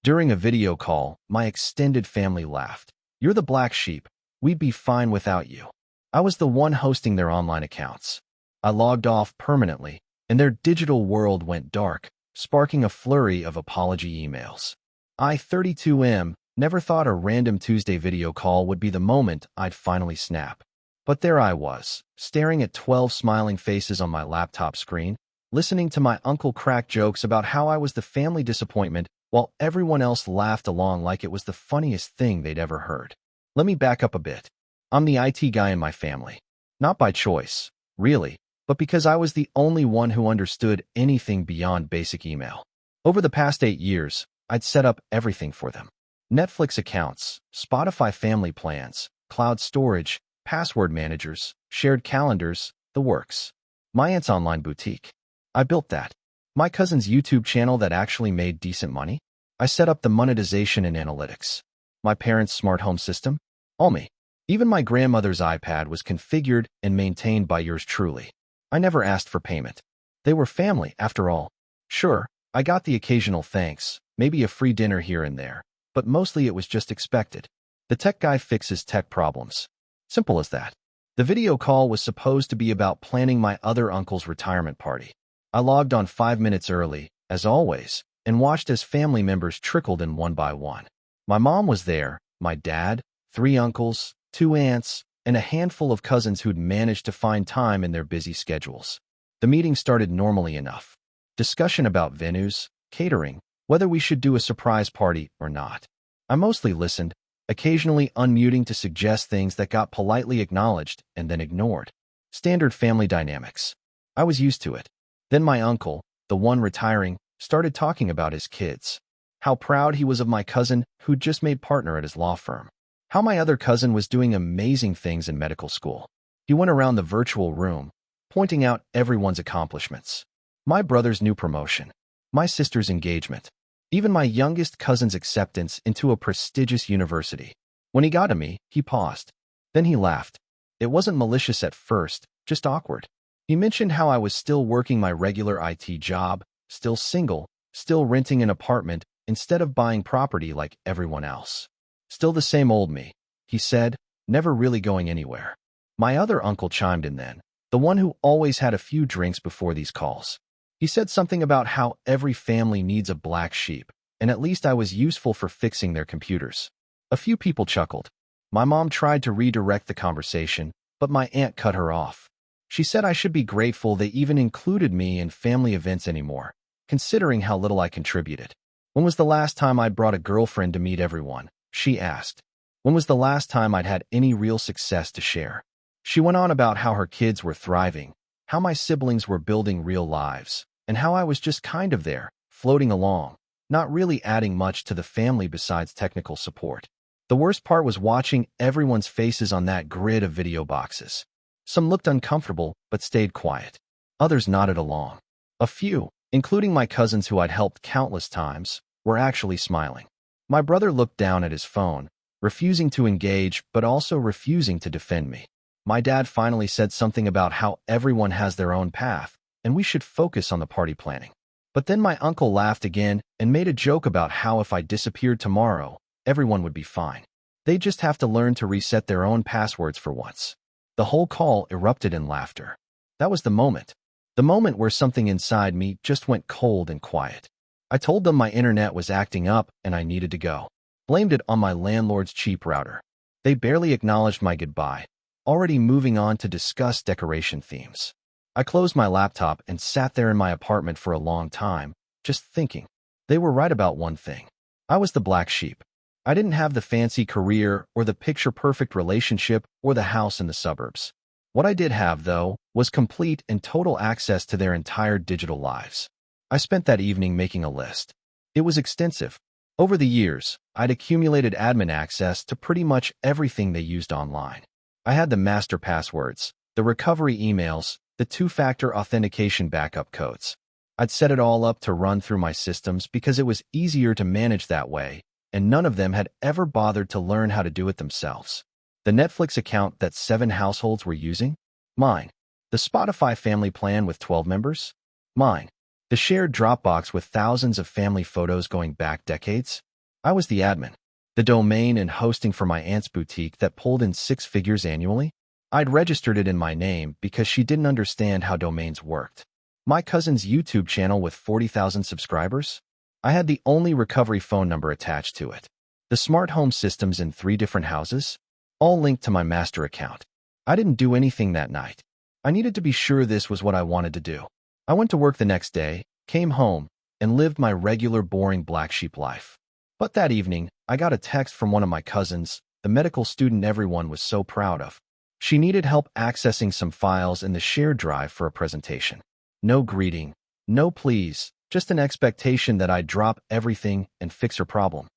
During a video call, my extended family laughed. "You're the black sheep. We'd be fine without you." I was the one hosting their online accounts. I logged off permanently, and their digital world went dark, sparking a flurry of apology emails. I, 32M, never thought a random Tuesday video call would be the moment I'd finally snap. But there I was, staring at 12 smiling faces on my laptop screen, listening to my uncle crack jokes about how I was the family disappointment while everyone else laughed along like it was the funniest thing they'd ever heard. Let me back up a bit. I'm the IT guy in my family. Not by choice, really, but because I was the only one who understood anything beyond basic email. Over the past 8 years, I'd set up everything for them. Netflix accounts, Spotify family plans, cloud storage, password managers, shared calendars, the works. My aunt's online boutique. I built that. My cousin's YouTube channel that actually made decent money. I set up the monetization and analytics. My parents' smart home system. All me. Even my grandmother's iPad was configured and maintained by yours truly. I never asked for payment. They were family, after all. Sure, I got the occasional thanks, maybe a free dinner here and there, but mostly it was just expected. The tech guy fixes tech problems. Simple as that. The video call was supposed to be about planning my other uncle's retirement party. I logged on 5 minutes early, as always, and watched as family members trickled in one by one. My mom was there, my dad, 3 uncles, 2 aunts, and a handful of cousins who'd managed to find time in their busy schedules. The meeting started normally enough. Discussion about venues, catering, whether we should do a surprise party or not. I mostly listened, occasionally unmuting to suggest things that got politely acknowledged and then ignored. Standard family dynamics. I was used to it. Then my uncle, the one retiring, started talking about his kids. How proud he was of my cousin who'd just made partner at his law firm. How my other cousin was doing amazing things in medical school. He went around the virtual room, pointing out everyone's accomplishments. My brother's new promotion. My sister's engagement. Even my youngest cousin's acceptance into a prestigious university. When he got to me, he paused. Then he laughed. It wasn't malicious at first, just awkward. He mentioned how I was still working my regular IT job, still single, still renting an apartment instead of buying property like everyone else. Still the same old me, he said, never really going anywhere. My other uncle chimed in then, the one who always had a few drinks before these calls. He said something about how every family needs a black sheep, and at least I was useful for fixing their computers. A few people chuckled. My mom tried to redirect the conversation, but my aunt cut her off. She said I should be grateful they even included me in family events anymore, considering how little I contributed. When was the last time I'd brought a girlfriend to meet everyone? She asked. When was the last time I'd had any real success to share? She went on about how her kids were thriving, how my siblings were building real lives, and how I was just kind of there, floating along, not really adding much to the family besides technical support. The worst part was watching everyone's faces on that grid of video boxes. Some looked uncomfortable, but stayed quiet. Others nodded along. A few, including my cousins who I'd helped countless times, were actually smiling. My brother looked down at his phone, refusing to engage, but also refusing to defend me. My dad finally said something about how everyone has their own path, and we should focus on the party planning. But then my uncle laughed again and made a joke about how if I disappeared tomorrow, everyone would be fine. They'd just have to learn to reset their own passwords for once. The whole call erupted in laughter. That was the moment. The moment where something inside me just went cold and quiet. I told them my internet was acting up and I needed to go. Blamed it on my landlord's cheap router. They barely acknowledged my goodbye, already moving on to discuss decoration themes. I closed my laptop and sat there in my apartment for a long time, just thinking. They were right about one thing. I was the black sheep. I didn't have the fancy career or the picture-perfect relationship or the house in the suburbs. What I did have, though, was complete and total access to their entire digital lives. I spent that evening making a list. It was extensive. Over the years, I'd accumulated admin access to pretty much everything they used online. I had the master passwords, the recovery emails, the 2-factor authentication backup codes. I'd set it all up to run through my systems because it was easier to manage that way, and none of them had ever bothered to learn how to do it themselves. The Netflix account that 7 households were using? Mine. The Spotify family plan with 12 members? Mine. The shared Dropbox with thousands of family photos going back decades? I was the admin, the domain and hosting for my aunt's boutique that pulled in 6 figures annually. I'd registered it in my name because she didn't understand how domains worked. My cousin's YouTube channel with 40,000 subscribers? I had the only recovery phone number attached to it. The smart home systems in 3 different houses, all linked to my master account. I didn't do anything that night. I needed to be sure this was what I wanted to do. I went to work the next day, came home, and lived my regular boring black sheep life. But that evening, I got a text from one of my cousins, the medical student everyone was so proud of. She needed help accessing some files in the shared drive for a presentation. No greeting, no please, just an expectation that I'd drop everything and fix her problem.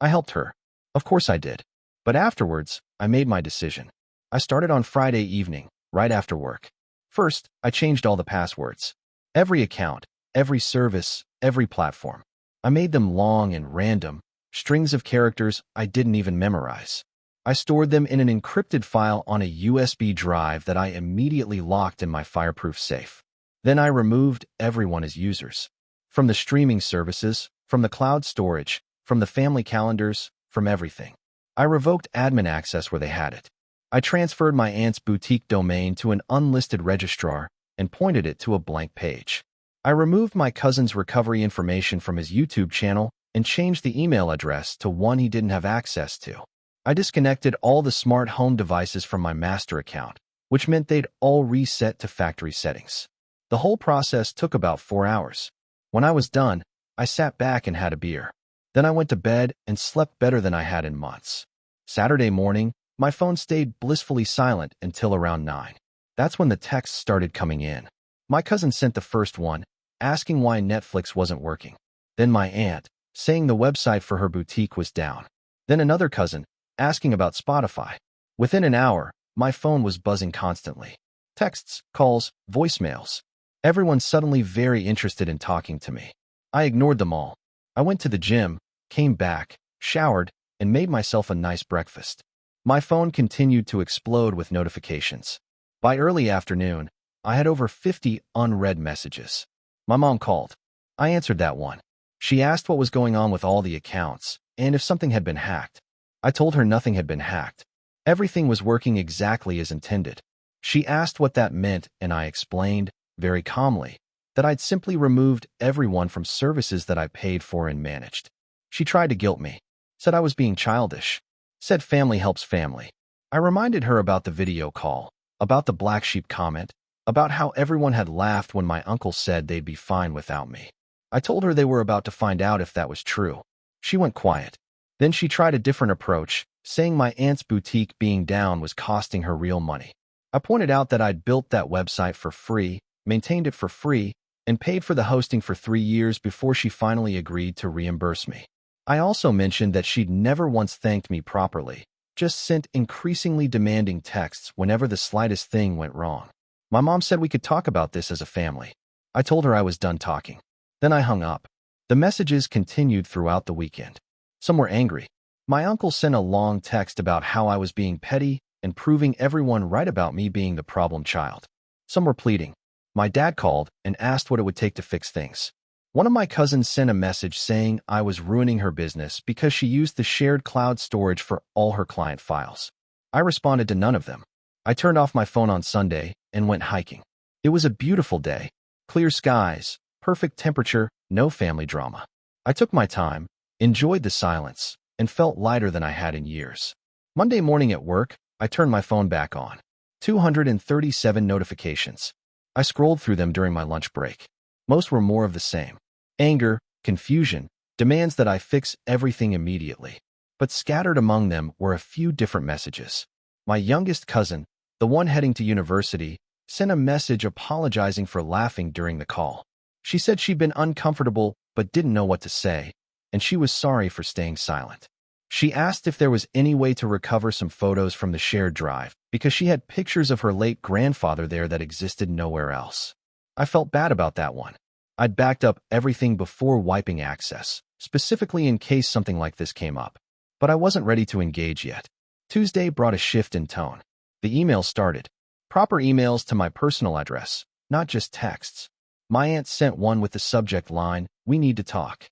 I helped her. Of course I did. But afterwards, I made my decision. I started on Friday evening, right after work. First, I changed all the passwords. Every account, every service, every platform. I made them long and random, strings of characters I didn't even memorize. I stored them in an encrypted file on a USB drive that I immediately locked in my fireproof safe. Then I removed everyone as users. From the streaming services, from the cloud storage, from the family calendars, from everything. I revoked admin access where they had it. I transferred my aunt's boutique domain to an unlisted registrar and pointed it to a blank page. I removed my cousin's recovery information from his YouTube channel and changed the email address to one he didn't have access to. I disconnected all the smart home devices from my master account, which meant they'd all reset to factory settings. The whole process took about 4 hours. When I was done, I sat back and had a beer. Then I went to bed and slept better than I had in months. Saturday morning, my phone stayed blissfully silent until around 9. That's when the texts started coming in. My cousin sent the first one, asking why Netflix wasn't working. Then my aunt, saying the website for her boutique was down. Then another cousin, asking about Spotify. Within an hour, my phone was buzzing constantly. Texts, calls, voicemails. Everyone suddenly very interested in talking to me. I ignored them all. I went to the gym, came back, showered, and made myself a nice breakfast. My phone continued to explode with notifications. By early afternoon, I had over 50 unread messages. My mom called. I answered that one. She asked what was going on with all the accounts, and if something had been hacked. I told her nothing had been hacked. Everything was working exactly as intended. She asked what that meant, and I explained, very calmly, that I'd simply removed everyone from services that I paid for and managed. She tried to guilt me, said I was being childish, said family helps family. I reminded her about the video call, about the black sheep comment, about how everyone had laughed when my uncle said they'd be fine without me. I told her they were about to find out if that was true. She went quiet. Then she tried a different approach, saying my aunt's boutique being down was costing her real money. I pointed out that I'd built that website for free, maintained it for free, and paid for the hosting for 3 years before she finally agreed to reimburse me. I also mentioned that she'd never once thanked me properly, just sent increasingly demanding texts whenever the slightest thing went wrong. My mom said we could talk about this as a family. I told her I was done talking. Then I hung up. The messages continued throughout the weekend. Some were angry. My uncle sent a long text about how I was being petty and proving everyone right about me being the problem child. Some were pleading. My dad called and asked what it would take to fix things. One of my cousins sent a message saying I was ruining her business because she used the shared cloud storage for all her client files. I responded to none of them. I turned off my phone on Sunday and went hiking. It was a beautiful day. Clear skies, perfect temperature, no family drama. I took my time, enjoyed the silence, and felt lighter than I had in years. Monday morning at work, I turned my phone back on. 237 notifications. I scrolled through them during my lunch break. Most were more of the same. Anger, confusion, demands that I fix everything immediately. But scattered among them were a few different messages. My youngest cousin, the one heading to university, sent a message apologizing for laughing during the call. She said she'd been uncomfortable but didn't know what to say, and she was sorry for staying silent. She asked if there was any way to recover some photos from the shared drive because she had pictures of her late grandfather there that existed nowhere else. I felt bad about that one. I'd backed up everything before wiping access, specifically in case something like this came up. But I wasn't ready to engage yet. Tuesday brought a shift in tone. The email started. Proper emails to my personal address, not just texts. My aunt sent one with the subject line, "We need to talk."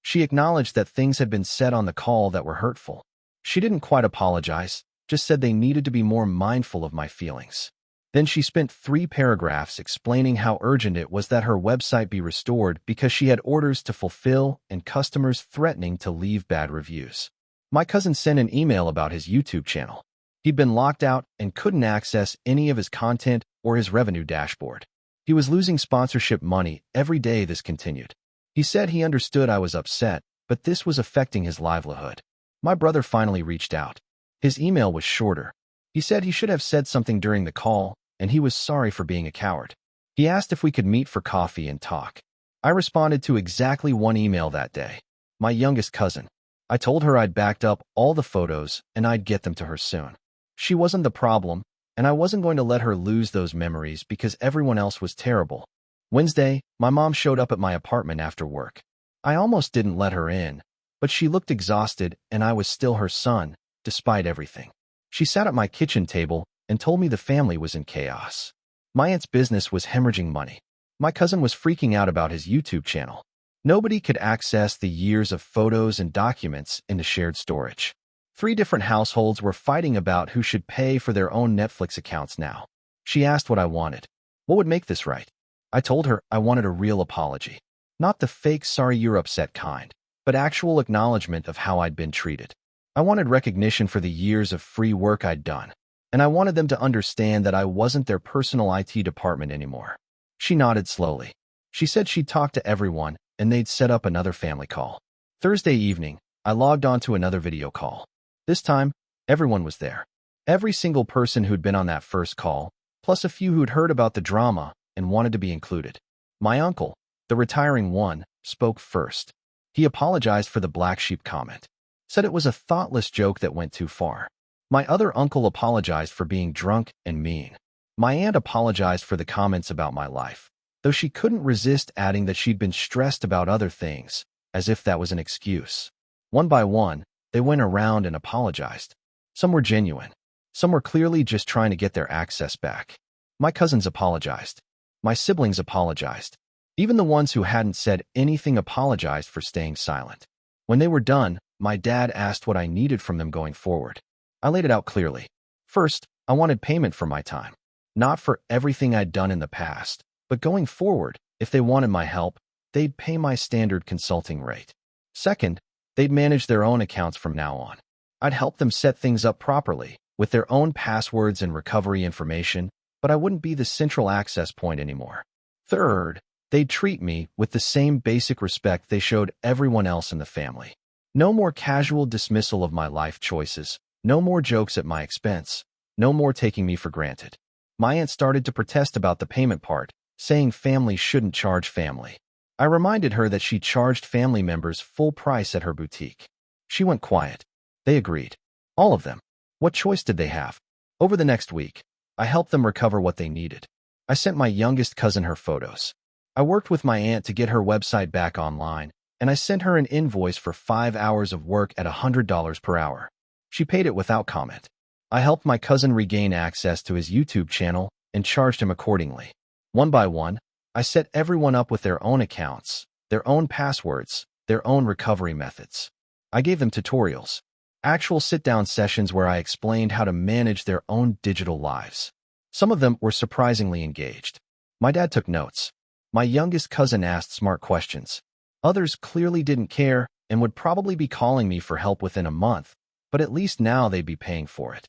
She acknowledged that things had been said on the call that were hurtful. She didn't quite apologize, just said they needed to be more mindful of my feelings. Then she spent 3 paragraphs explaining how urgent it was that her website be restored because she had orders to fulfill and customers threatening to leave bad reviews. My cousin sent an email about his YouTube channel. He'd been locked out and couldn't access any of his content or his revenue dashboard. He was losing sponsorship money every day this continued. He said he understood I was upset, but this was affecting his livelihood. My brother finally reached out. His email was shorter. He said he should have said something during the call, and he was sorry for being a coward. He asked if we could meet for coffee and talk. I responded to exactly 1 email that day. My youngest cousin. I told her I'd backed up all the photos and I'd get them to her soon. She wasn't the problem, and I wasn't going to let her lose those memories because everyone else was terrible. Wednesday, my mom showed up at my apartment after work. I almost didn't let her in, but she looked exhausted and I was still her son, despite everything. She sat at my kitchen table and told me the family was in chaos. My aunt's business was hemorrhaging money. My cousin was freaking out about his YouTube channel. Nobody could access the years of photos and documents into shared storage. 3 different households were fighting about who should pay for their own Netflix accounts now. She asked what I wanted. What would make this right? I told her I wanted a real apology. Not the fake sorry you're upset kind, but actual acknowledgement of how I'd been treated. I wanted recognition for the years of free work I'd done, and I wanted them to understand that I wasn't their personal IT department anymore. She nodded slowly. She said she'd talk to everyone, and they'd set up another family call. Thursday evening, I logged on to another video call. This time, everyone was there. Every single person who'd been on that first call, plus a few who'd heard about the drama and wanted to be included. My uncle, the retiring one, spoke first. He apologized for the black sheep comment. Said it was a thoughtless joke that went too far. My other uncle apologized for being drunk and mean. My aunt apologized for the comments about my life, though she couldn't resist adding that she'd been stressed about other things, as if that was an excuse. One by one, they went around and apologized. Some were genuine. Some were clearly just trying to get their access back. My cousins apologized. My siblings apologized. Even the ones who hadn't said anything apologized for staying silent. When they were done, my dad asked what I needed from them going forward. I laid it out clearly. First, I wanted payment for my time. Not for everything I'd done in the past, but going forward, if they wanted my help, they'd pay my standard consulting rate. Second, they'd manage their own accounts from now on. I'd help them set things up properly, with their own passwords and recovery information, but I wouldn't be the central access point anymore. Third, they'd treat me with the same basic respect they showed everyone else in the family. No more casual dismissal of my life choices, no more jokes at my expense, no more taking me for granted. My aunt started to protest about the payment part, saying family shouldn't charge family. I reminded her that she charged family members full price at her boutique. She went quiet. They agreed. All of them. What choice did they have? Over the next week, I helped them recover what they needed. I sent my youngest cousin her photos. I worked with my aunt to get her website back online, and I sent her an invoice for 5 hours of work at $100 per hour. She paid it without comment. I helped my cousin regain access to his YouTube channel and charged him accordingly. One by one, I set everyone up with their own accounts, their own passwords, their own recovery methods. I gave them tutorials, actual sit-down sessions where I explained how to manage their own digital lives. Some of them were surprisingly engaged. My dad took notes. My youngest cousin asked smart questions. Others clearly didn't care and would probably be calling me for help within a month, but at least now they'd be paying for it.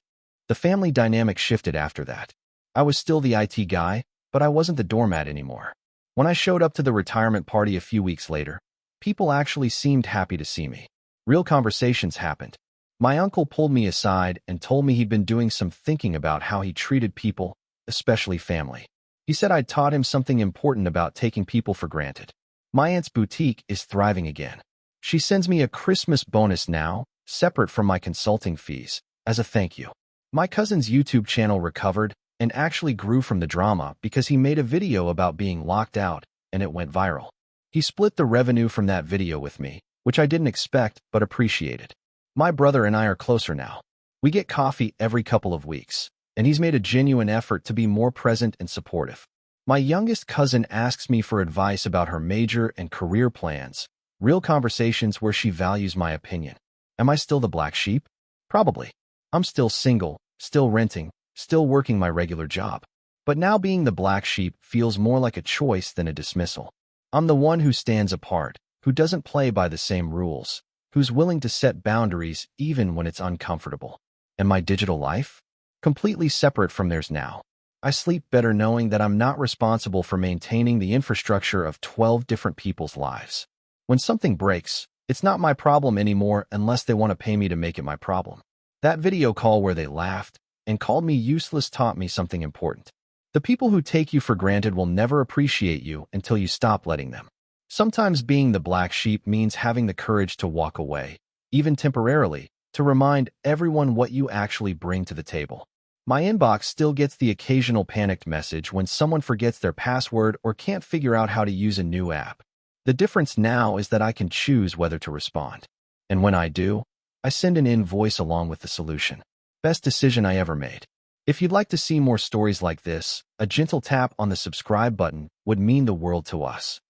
The family dynamic shifted after that. I was still the IT guy, but I wasn't the doormat anymore. When I showed up to the retirement party a few weeks later, people actually seemed happy to see me. Real conversations happened. My uncle pulled me aside and told me he'd been doing some thinking about how he treated people, especially family. He said I'd taught him something important about taking people for granted. My aunt's boutique is thriving again. She sends me a Christmas bonus now, separate from my consulting fees, as a thank you. My cousin's YouTube channel recovered and actually grew from the drama because he made a video about being locked out, and it went viral. He split the revenue from that video with me, which I didn't expect but appreciated. My brother and I are closer now. We get coffee every couple of weeks, and he's made a genuine effort to be more present and supportive. My youngest cousin asks me for advice about her major and career plans, Real conversations where she values my opinion. Am I still the black sheep? Probably. I'm still single, still renting, still working my regular job. But now being the black sheep feels more like a choice than a dismissal. I'm the one who stands apart, who doesn't play by the same rules, who's willing to set boundaries even when it's uncomfortable. And my digital life? Completely separate from theirs now. I sleep better knowing that I'm not responsible for maintaining the infrastructure of 12 different people's lives. When something breaks, it's not my problem anymore unless they want to pay me to make it my problem. That video call where they laughed and called me useless taught me something important. The people who take you for granted will never appreciate you until you stop letting them. Sometimes being the black sheep means having the courage to walk away, even temporarily, to remind everyone what you actually bring to the table. My inbox still gets the occasional panicked message when someone forgets their password or can't figure out how to use a new app. The difference now is that I can choose whether to respond. And when I do, I send an invoice along with the solution. Best decision I ever made. If you'd like to see more stories like this, a gentle tap on the subscribe button would mean the world to us.